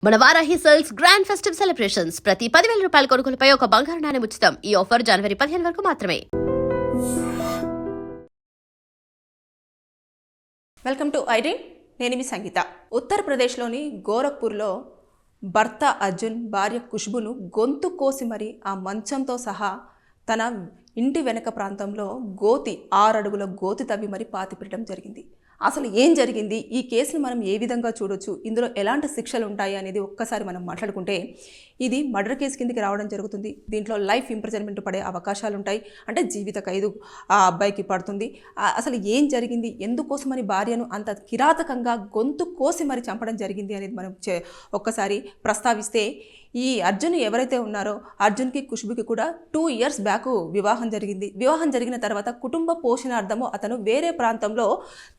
మన Varahi sales grand festive celebrations ప్రతి 10,000 రూపాయల కొనుగోలుపై ఒక బంగారు నాణెం ఉచితం. ఈ ఆఫర్ జనవరి 15 వరకు మాత్రమే. Welcome to iDream. నేను మీ సంగీత. ఉత్తరప్రదేశ్లోని గోరఖ్పూర్లో భర్త అర్జున్ భార్య ఖుష్బును గొంతు కోసి మరి ఆ మంచంతో సహా తన ఇంటి వెనక ప్రాంతంలో 6 అడుగుల గోతి తవ్వి మరి పాతిపెట్టడం జరిగింది. అసలు ఏం జరిగింది, ఈ కేసును మనం ఏ విధంగా చూడొచ్చు, ఇందులో ఎలాంటి శిక్షలు ఉంటాయి అనేది ఒక్కసారి మనం మాట్లాడుకుంటే, ఇది మర్డర్ కేసు కిందకి రావడం జరుగుతుంది. దీంట్లో లైఫ్ ఇంప్రిజన్మెంట్ పడే అవకాశాలు ఉంటాయి, అంటే జీవిత ఖైదు ఆ అబ్బాయికి పడుతుంది. అసలు ఏం జరిగింది, ఎందుకోసమని భార్యను అంత కిరాతకంగా గొంతు కోసి మరి చంపడం జరిగింది అనేది మనం ఒక్కసారి ప్రస్తావిస్తే, ఈ అర్జున్ ఎవరైతే ఉన్నారో అర్జున్కి ఖుష్బుకి కూడా 2 ఇయర్స్ బ్యాక్ వివాహం జరిగింది. వివాహం జరిగిన తర్వాత కుటుంబ పోషణార్థము అతను వేరే ప్రాంతంలో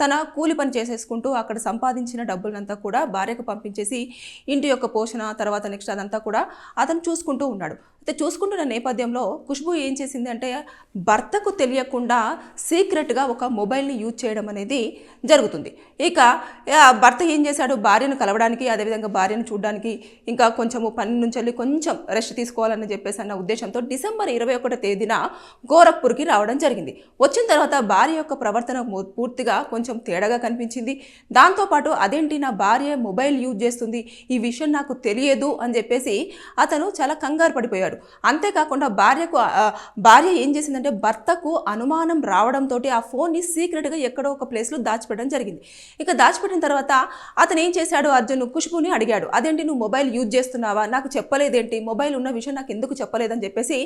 తన కూలి పని చేసేసుకుంటూ అక్కడ సంపాదించిన డబ్బులంతా కూడా భార్యకు పంపించేసి ఇంటి యొక్క పోషణ తర్వాత నెక్స్ట్ అదంతా కూడా అతను చూసుకుంటూ ఉన్నాడు. అయితే చూసుకుంటున్న నేపథ్యంలో ఖుష్బు ఏం చేసింది అంటే, భర్తకు తెలియకుండా సీక్రెట్గా ఒక మొబైల్ని యూజ్ చేయడం అనేది జరుగుతుంది. ఇక భర్త ఏం చేశాడు, భార్యను కలవడానికి, అదేవిధంగా భార్యను చూడడానికి, ఇంకా కొంచెము పని నుంచి వెళ్ళి కొంచెం రెస్ట్ తీసుకోవాలని చెప్పేసి అన్న ఉద్దేశంతో డిసెంబర్ 21వ తేదీన గోరఖ్పూర్కి రావడం జరిగింది. వచ్చిన తర్వాత భార్య యొక్క ప్రవర్తన పూర్తిగా కొంచెం తేడాగా కనిపించింది. దాంతోపాటు అదేంటి నా భార్య మొబైల్ యూజ్ చేస్తుంది, ఈ విషయం నాకు తెలియదు అని చెప్పేసి అతను చాలా కంగారు పడిపోయాడు. అంతేకాకుండా భార్య ఏం చేసిందంటే, భర్తకు అనుమానం రావడంతో ఆ ఫోన్ని సీక్రెట్గా ఎక్కడో ఒక ప్లేస్లో దాచిపెట్టడం జరిగింది. ఇక దాచిపెట్టిన తర్వాత అతను ఏం చేశాడు, అర్జున్ ఖుష్బుని అడిగాడు, అదేంటి నువ్వు మొబైల్ యూజ్ చేస్తున్నావా, నాకు చెప్పలేదేంటి, మొబైల్ ఉన్న విషయం నాకు ఎందుకు చెప్పలేదని చెప్పేసి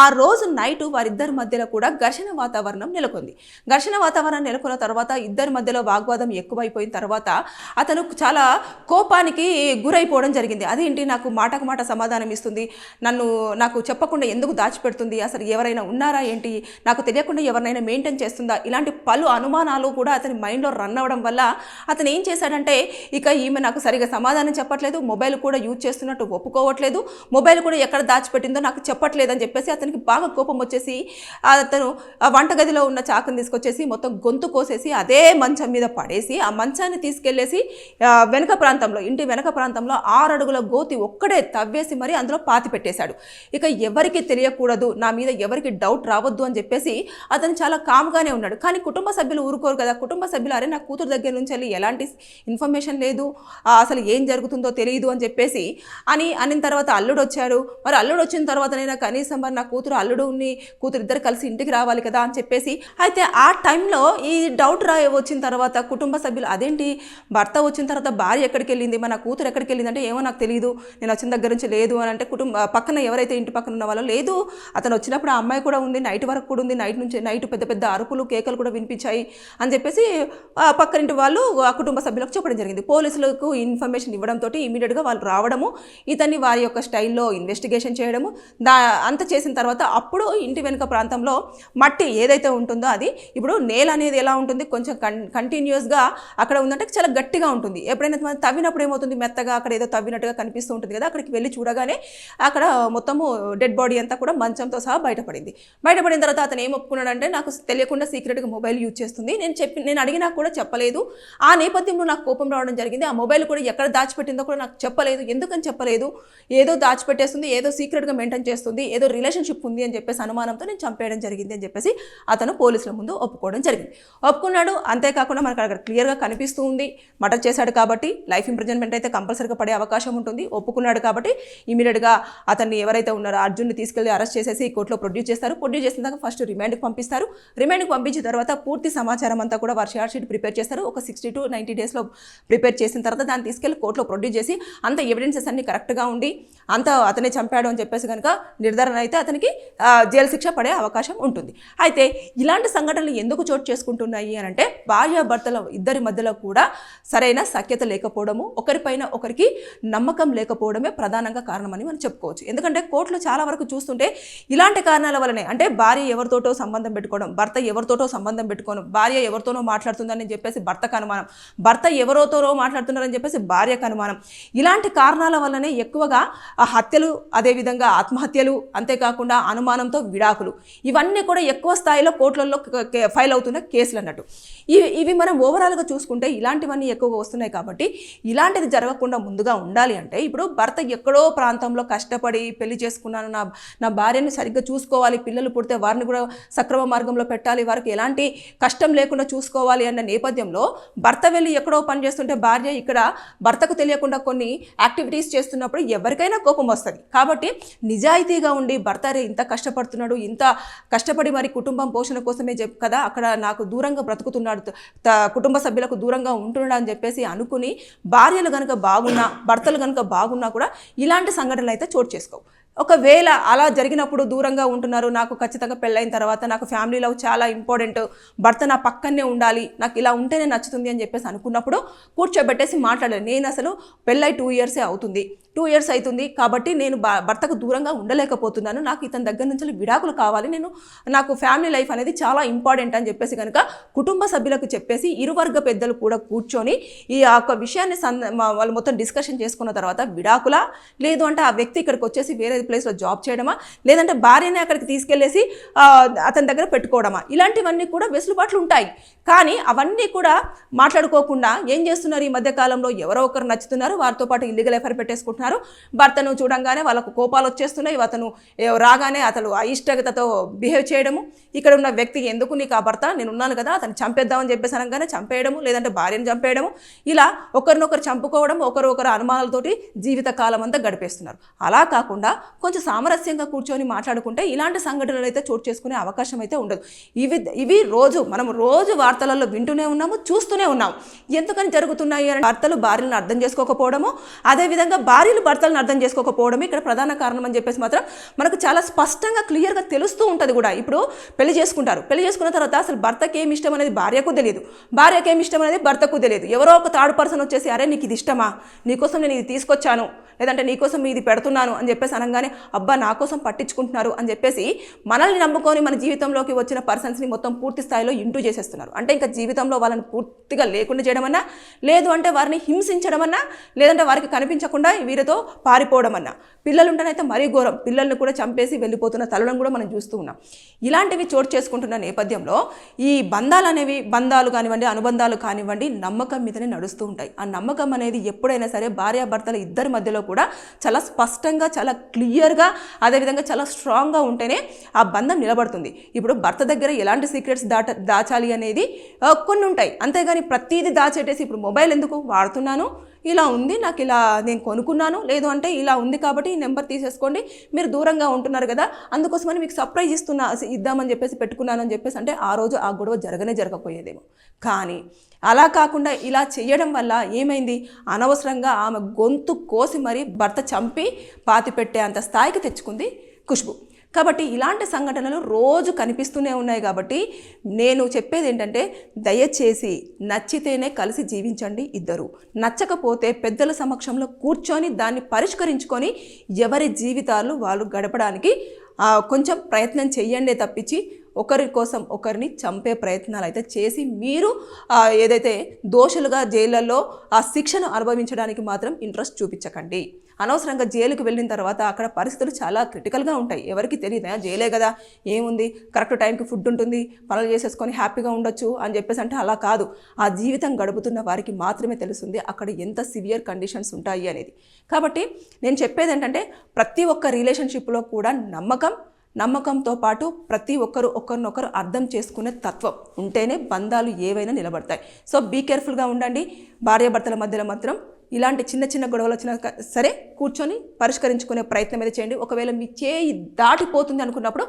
ఆ రోజు నైట్ వారిద్దరి మధ్యలో కూడా ఘర్షణ వాతావరణం నెలకొంది. ఘర్షణ వాతావరణం నెలకొన్న తర్వాత ఇద్దరి మధ్యలో వాగ్వాదం ఎక్కువైపోయిన తర్వాత అతను చాలా కోపానికి గురైపోవడం జరిగింది. అదేంటి నాకు మాటకు మాట సమాధానం ఇస్తుంది, నాకు చెప్పకుండా ఎందుకు దాచిపెడుతుంది, అసలు ఎవరైనా ఉన్నారా ఏంటి, నాకు తెలియకుండా ఎవరినైనా మెయింటైన్ చేస్తుందా, ఇలాంటి పలు అనుమానాలు కూడా అతని మైండ్లో రన్ అవ్వడం వల్ల అతను ఏం చేశాడంటే, ఇక ఈమె నాకు సరిగా సమాధానం చెప్పట్లేదు, మొబైల్ కూడా యూజ్ చేస్తున్నట్టు ఒప్పుకోవట్లేదు, మొబైల్ కూడా ఎక్కడ దాచిపెట్టిందో నాకు చెప్పట్లేదు అని చెప్పేసి అతనికి బాగా కోపం వచ్చేసి అతను వంటగదిలో ఉన్న చాకుని తీసుకొచ్చేసి మొత్తం గొంతు కోసేసి అదే మంచం మీద పడేసి ఆ మంచాన్ని తీసుకెళ్లేసి వెనక ప్రాంతంలో, ఇంటి వెనక ప్రాంతంలో 6 అడుగుల గోతి ఒక్కడే తవ్వేసి మరి అందులో పాతి పెట్టేశాడు. ఇక ఎవరికి తెలియకూడదు, నా మీద ఎవరికి డౌట్ రావద్దు అని చెప్పేసి అతను చాలా కామ్గానే ఉన్నాడు. కానీ కుటుంబ సభ్యులు ఊరుకోరు కదా. కుటుంబ సభ్యులు అరే నా కూతురు దగ్గర నుంచి వెళ్ళి ఎలాంటి ఇన్ఫర్మేషన్ లేదు, అసలు ఏం జరుగుతుందో తెలియదు అని చెప్పేసి అనిన తర్వాత అల్లుడు వచ్చాడు. మరి అల్లుడు వచ్చిన తర్వాతనైనా కనీసం మరి నా కూతురు ఇద్దరు కలిసి ఇంటికి రావాలి కదా అని చెప్పేసి, అయితే ఆ టైంలో ఈ డౌట్ వచ్చిన తర్వాత కుటుంబ సభ్యులు అదేంటి భర్త వచ్చిన తర్వాత భార్య ఎక్కడికి వెళ్ళింది, మన కూతురు ఎక్కడికి వెళ్ళింది అంటే, ఏమో నాకు తెలియదు, నేను వచ్చిన దగ్గర నుంచి లేదు అని అంటే, పక్కన ఎవరైతే ఇంటి పక్కన ఉన్న వాళ్ళు లేదు, అతను వచ్చినప్పుడు ఆ అమ్మాయి కూడా ఉంది, నైట్ వరకు కూడా ఉంది, నైట్ పెద్ద పెద్ద అరుపులు కేకలు కూడా వినిపించాయి అని చెప్పేసి పక్కనింటి వాళ్ళు ఆ కుటుంబ సభ్యులకు చెప్పడం జరిగింది. పోలీసులకు ఇన్ఫర్మేషన్ ఇవ్వడంతో ఇమీడియట్గా వాళ్ళు రావడము, ఇతన్ని వారి యొక్క స్టైల్లో ఇన్వెస్టిగేషన్ చేయడము, అంత చేసిన తర్వాత అప్పుడు ఇంటి వెనుక ప్రాంతంలో మట్టి ఏదైతే ఉంటుందో అది, ఇప్పుడు నేల అనేది ఎలా ఉంటుంది, కొంచెం కంటిన్యూస్గా అక్కడ ఉందంటే చాలా గట్టిగా ఉంటుంది. ఎప్పుడైనా తవ్వినప్పుడు ఏమవుతుంది, మెత్తగా అక్కడ ఏదో తవ్వినట్టుగా కనిపిస్తూ ఉంటుంది కదా. అక్కడికి వెళ్ళి చూడగానే అక్కడ మొత్తము డెడ్ బాడీ అంతా కూడా మంచంతో సహా బయటపడిన తర్వాత అతను ఏం ఒప్పుకున్నాడంటే, నాకు తెలియకుండా సీక్రెట్గా మొబైల్ యూజ్ చేస్తుంది, నేను అడిగినా కూడా చెప్పలేదు, ఆ నేపథ్యంలో నాకు కోపం రావడం జరిగింది, ఆ మొబైల్ కూడా ఎక్కడ దాచిపెట్టిందో కూడా నాకు చెప్పలేదు, ఎందుకని చెప్పలేదు, ఏదో దాచిపెట్టేస్తుంది, ఏదో సీక్రెట్గా మెయింటైన్ చేస్తుంది, ఏదో రిలేషన్షిప్ ఉంది అని చెప్పేసి అనుమానంతో నేను చంపేయడం జరిగింది అని చెప్పేసి అతను పోలీసుల ముందు ఒప్పుకోవడం జరిగింది. ఒప్పుకున్నాడు. అంతేకాకుండా మనకు అక్కడ క్లియర్గా కనిపిస్తూ ఉంది, మర్డర్ చేశాడు కాబట్టి లైఫ్ ఇంప్రిజన్మెంట్ అయితే కంపల్సరీగా పడే అవకాశం ఉంటుంది. ఒప్పుకున్నాడు కాబట్టి ఇమీడియట్గా అతన్ని ఎవరైతే ఉన్నారో అర్జున్ని తీసుకెళ్లి అరెస్ట్ చేసేసి కోర్టులో ప్రొడ్యూస్ చేస్తారు. ప్రొడ్యూస్ చేసిన దాకా ఫస్ట్ రిమాండ్కి పంపిస్తారు. రిమాండ్కి పంపించిన తర్వాత పూర్తి సమాచారం అంతా కూడా వారు షార్ట్ షీట్ ప్రిపేర్ చేస్తారు. ఒక 60 to 90 డేస్లో ప్రిపేర్ చేసిన తర్వాత దాన్ని తీసుకెళ్లి కోర్టులో ప్రొడ్యూస్ చేసి అంత ఎవిడెన్సెస్ అన్ని కరెక్ట్గా ఉండి అంత అతనే చంపాడు అని చెప్పేసి కనుక నిర్ధారణ అయితే అతనికి జైలు శిక్ష పడే అవకాశం ఉంటుంది. అయితే ఇలాంటి సంఘటనలు ఎందుకు చోటు చేసుకుంటున్నాయి అని అంటే, భార్యాభర్తల ఇద్దరి మధ్యలో కూడా సరైన సఖ్యత లేకపోవడము, ఒకరిపైన ఒకరికి నమ్మకం లేకపోవడమే ప్రధానంగా కారణమని మనం చెప్పుకోవచ్చు. ఎందుకంటే కోర్టులో చాలా వరకు చూస్తుంటే ఇలాంటి కారణాల వల్లనే, అంటే భార్య ఎవరితోటో సంబంధం పెట్టుకోవడం, భర్త ఎవరితోటో సంబంధం పెట్టుకోవడం, భార్య ఎవరితోనో మాట్లాడుతుందని చెప్పేసి భర్తకు అనుమానం, భర్త ఎవరితోనో మాట్లాడుతున్నారని చెప్పేసి భార్యకు అనుమానం, ఇలాంటి కారణాల వల్లనే ఎక్కువగా ఆ హత్యలు, అదేవిధంగా ఆత్మహత్యలు, అంతేకాకుండా అనుమానంతో విడాకులు, ఇవన్నీ కూడా ఎక్కువ స్థాయిలో కోర్టులలో ఫైల్ అవుతున్న కేసులు అన్నట్టు. ఇవి మనం ఓవరాల్గా చూసుకుంటే ఇలాంటివన్నీ ఎక్కువగా వస్తున్నాయి. కాబట్టి ఇలాంటిది జరగకుండా ముందుగా ఉండాలి అంటే ఇప్పుడు భర్త ఎక్కడో ప్రాంతంలో కష్టపడి పెళ్లి చేసుకున్నాను, నా భార్యని సరిగ్గా చూసుకోవాలి, పిల్లలు పుడితే వారిని కూడా సక్రమ మార్గంలో పెట్టాలి, వారికి ఎలాంటి కష్టం లేకుండా చూసుకోవాలి అన్న నేపథ్యంలో భర్త వెళ్ళి ఎక్కడో పని చేస్తుంటే భార్య ఇక్కడ భర్తకు తెలియకుండా కొన్ని యాక్టివిటీస్ చేస్తున్నప్పుడు ఎవరికైనా కోపం వస్తుంది. కాబట్టి నిజాయితీగా ఉండి భర్త ఇంత కష్టపడుతున్నాడు, ఇంత కష్టపడి మరి కుటుంబం పోషణ కోసమే కదా అక్కడ నాకు దూరంగా బ్రతుకుతున్నాడు, కుటుంబ సభ్యులకు దూరంగా ఉంటున్నాడు అని చెప్పేసి అనుకుని భార్యలు కనుక బాగున్నా, భర్తలు కనుక బాగున్నా కూడా ఇలాంటి సంఘటనలు అయితే చోటు చేసుకోవు. ఒకవేళ అలా జరిగినప్పుడు దూరంగా ఉంటున్నారు, నాకు ఖచ్చితంగా పెళ్ళైన తర్వాత నాకు ఫ్యామిలీ లవ్ చాలా ఇంపార్టెంట్, భర్త నా పక్కనే ఉండాలి, నాకు ఇలా ఉంటేనే నచ్చుతుంది అని చెప్పేసి అనుకున్నప్పుడు కూర్చోబెట్టేసి మాట్లాడాలి. నేను అసలు పెళ్ళై 2 years అవుతుంది, 2 years అవుతుంది కాబట్టి నేను భర్తకు దూరంగా ఉండలేకపోతున్నాను, నాకు ఇతని దగ్గర నుంచి విడాకులు కావాలి, నాకు ఫ్యామిలీ లైఫ్ అనేది చాలా ఇంపార్టెంట్ అని చెప్పేసి కనుక కుటుంబ సభ్యులకు చెప్పేసి ఇరువర్గ పెద్దలు కూడా కూర్చొని ఈ యొక్క విషయాన్ని వాళ్ళు మొత్తం డిస్కషన్ చేసుకున్న తర్వాత విడాకులా, లేదు అంటే ఆ వ్యక్తి ఇక్కడికి వచ్చేసి వేరే ప్లేస్లో జాబ్ చేయడమా, లేదంటే భార్యని అక్కడికి తీసుకెళ్లేసి అతని దగ్గర పెట్టుకోవడమా, ఇలాంటివన్నీ కూడా వెసులుబాట్లు ఉంటాయి. కానీ అవన్నీ కూడా మాట్లాడుకోకుండా ఏం చేస్తున్నారు, ఈ మధ్యకాలంలో ఎవరో ఒకరు నచ్చుతున్నారు, వారితో పాటు ఇల్లీగల్ ఎఫైర్ పెట్టేసుకుంటున్నారు, భర్తను చూడంగానే వాళ్ళకు కోపాలు వచ్చేస్తున్నాయి, అతను రాగానే అతను అయిష్టతతో బిహేవ్ చేయడము, ఇక్కడ ఉన్న వ్యక్తి ఎందుకు నీకు ఆ భర్త, నేను ఉన్నాను కదా అతను చంపేద్దామని చెప్పేసి అనగానే చంపేయడము, లేదంటే భార్యను చంపేయడము, ఇలా ఒకరినొకరు చంపుకోవడం, ఒకరు అనుమానాలతోటి జీవితకాలం అంతా గడిపేస్తున్నారు. అలా కాకుండా కొంచెం సామరస్యంగా కూర్చొని మాట్లాడుకుంటే ఇలాంటి సంఘటనలు అయితే చోటు చేసుకునే అవకాశం అయితే ఉండదు. ఇవి మనం రోజు వార్తలలో వింటూనే ఉన్నాము, చూస్తూనే ఉన్నాము. ఎందుకని జరుగుతున్నాయి అని భర్తలు భార్యలను అర్థం చేసుకోకపోవడము, అదేవిధంగా భార్యలు భర్తలను అర్థం చేసుకోకపోవడం ఇక్కడ ప్రధాన కారణం అని చెప్పేసి మాత్రం మనకు చాలా స్పష్టంగా క్లియర్గా తెలుస్తూ ఉంటుంది కూడా. ఇప్పుడు పెళ్లి చేసుకుంటారు, పెళ్లి చేసుకున్న తర్వాత అసలు భర్తకి ఏమి ఇష్టం అనేది భార్యకు తెలియదు, భార్యకి ఏమి ఇష్టం అనేది భర్తకు తెలియదు. ఎవరో ఒక థర్డ్ పర్సన్ వచ్చేసి అరే నీకు ఇది ఇష్టమా, నీకోసం నేను ఇది తీసుకొచ్చాను, లేదంటే నీకోసం ఇది పెడుతున్నాను అని చెప్పేసి అనగానే అబ్బా నా కోసం పట్టించుకుంటున్నారు అని చెప్పేసి మనల్ని నమ్ముకొని మన జీవితంలోకి వచ్చిన పర్సన్స్ని మొత్తం పూర్తి స్థాయిలో ఇంటూ చేసేస్తున్నారు. అంటే ఇంకా జీవితంలో వాళ్ళని పూర్తిగా లేకుండా చేయడమన్నా, లేదు అంటే వారిని హింసించడమన్నా, లేదంటే వారికి కనిపించకుండా వీరితో పారిపోవడం అన్నా, పిల్లలు ఉంటేనైతే మరీ ఘోరం, పిల్లల్ని కూడా చంపేసి వెళ్ళిపోతున్న తరుణం కూడా మనం చూస్తూ ఉన్నాం. ఇలాంటివి చోటు చేసుకుంటున్న నేపథ్యంలో ఈ బంధాలు కానివ్వండి, అనుబంధాలు కానివ్వండి, నమ్మకం మీదనే నడుస్తూ ఉంటాయి. ఆ నమ్మకం అనేది ఎప్పుడైనా సరే భార్యాభర్తల ఇద్దరి మధ్యలో కూడా చాలా స్పష్టంగా, చాలా క్లియర్గా, అదేవిధంగా చాలా స్ట్రాంగ్గా ఉంటేనే ఆ బంధం నిలబడుతుంది. ఇప్పుడు భర్త దగ్గర ఎలాంటి సీక్రెట్స్ దాచాలి అనేది కొన్ని ఉంటాయి, అంతేగాని ప్రతిదీ దాచేటేసి ఇప్పుడు మొబైల్ ఎందుకు వాడుతున్నాను, ఇలా ఉంది, నాకు ఇలా నేను కొనుక్కున్నాను, లేదు అంటే ఇలా ఉంది కాబట్టి ఈ నెంబర్ తీసేసుకోండి, మీరు దూరంగా ఉంటున్నారు కదా అందుకోసమని మీకు సర్ప్రైజ్ ఇద్దామని చెప్పేసి పెట్టుకున్నాను అని చెప్పేసి అంటే ఆ రోజు ఆ గొడవ జరగకపోయేదేమో. కానీ అలా కాకుండా ఇలా చేయడం వల్ల ఏమైంది, అనవసరంగా ఆమె గొంతు కోసి మరీ భర్త చంపి పాతి పెట్టే అంత స్థాయికి తెచ్చుకుంది ఖుష్బు. కాబట్టి ఇలాంటి సంఘటనలు రోజు కనిపిస్తూనే ఉన్నాయి. కాబట్టి నేను చెప్పేది ఏంటంటే దయచేసి నచ్చితేనే కలిసి జీవించండి ఇద్దరు, నచ్చకపోతే పెద్దల సమక్షంలో కూర్చొని దాన్ని పరిష్కరించుకొని ఎవరి జీవితాలు వాళ్ళు గడపడానికి కొంచెం ప్రయత్నం చేయండి తప్పించి ఒకరి కోసం ఒకరిని చంపే ప్రయత్నాలు అయితే చేసి మీరు ఏదైతే దోషులుగా జైళ్ళల్లో ఆ శిక్షను అనుభవించడానికి మాత్రం ఇంట్రెస్ట్ చూపించకండి. అనవసరంగా జైలుకి వెళ్ళిన తర్వాత అక్కడ పరిస్థితులు చాలా క్రిటికల్గా ఉంటాయి. ఎవరికి తెలియదా, జైలే కదా ఏముంది, కరెక్ట్ టైంకి ఫుడ్ ఉంటుంది, పనులు చేసేసుకొని హ్యాపీగా ఉండొచ్చు అని చెప్పేసి అంటే అలా కాదు. ఆ జీవితం గడుపుతున్న వారికి మాత్రమే తెలుస్తుంది అక్కడ ఎంత సివియర్ కండిషన్స్ ఉంటాయి అనేది. కాబట్టి నేను చెప్పేది ఏంటంటే ప్రతి ఒక్క రిలేషన్షిప్లో కూడా నమ్మకంతో పాటు ప్రతి ఒక్కరు ఒకరినొకరు అర్థం చేసుకునే తత్వం ఉంటేనే బంధాలు ఏవైనా నిలబడతాయి. సో బీ కేర్ఫుల్గా ఉండండి. భార్యాభర్తల మధ్యలో మాత్రం ఇలాంటి చిన్న గొడవలు వచ్చినా సరే కూర్చొని పరిష్కరించుకునే ప్రయత్నం అయితే చేయండి. ఒకవేళ మీ చేయి దాటిపోతుంది అనుకున్నప్పుడు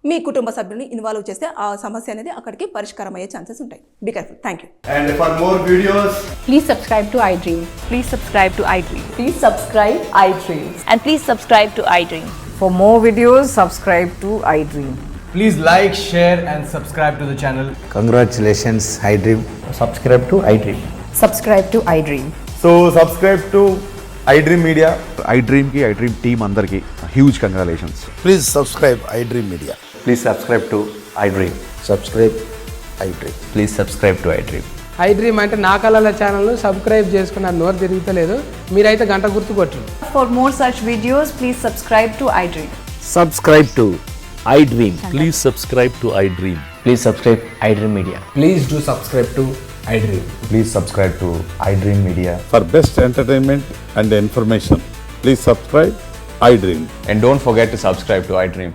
మీ కుటుంబ సభ్యుల్ని ఇన్వాల్వ్ చేస్తే ఆ సమస్య అనేది అక్కడికి పరిష్కారం అయ్యే ఛాన్సెస్ ఉంటాయి. Be careful. Thank you. And for more videos, Please subscribe to iDream. Please subscribe to iDream. Please subscribe iDream. And please subscribe to iDream. For more videos, subscribe to iDream. please like, share and subscribe to the channel. Congratulations, iDream. Subscribe to iDream. Subscribe to iDream. So subscribe to iDream Media. iDream team అందరికి huge congratulations. Please subscribe iDream Media. Please subscribe to iDream. Subscribe iDream. Please subscribe to iDream. iDream అంటే నా కళల ఛానల్ను subscribe చేసుకున్న నోరు తిరుగుతలేదు, మీరైతే గంట గుర్తు కొట్టండి. For more such videos, please subscribe to iDream. Subscribe to iDream. Please subscribe to iDream. Please subscribe iDream Media. Please do subscribe to iDream. Please subscribe to iDream Media. For best entertainment and information, please subscribe iDream. And don't forget to subscribe to iDream.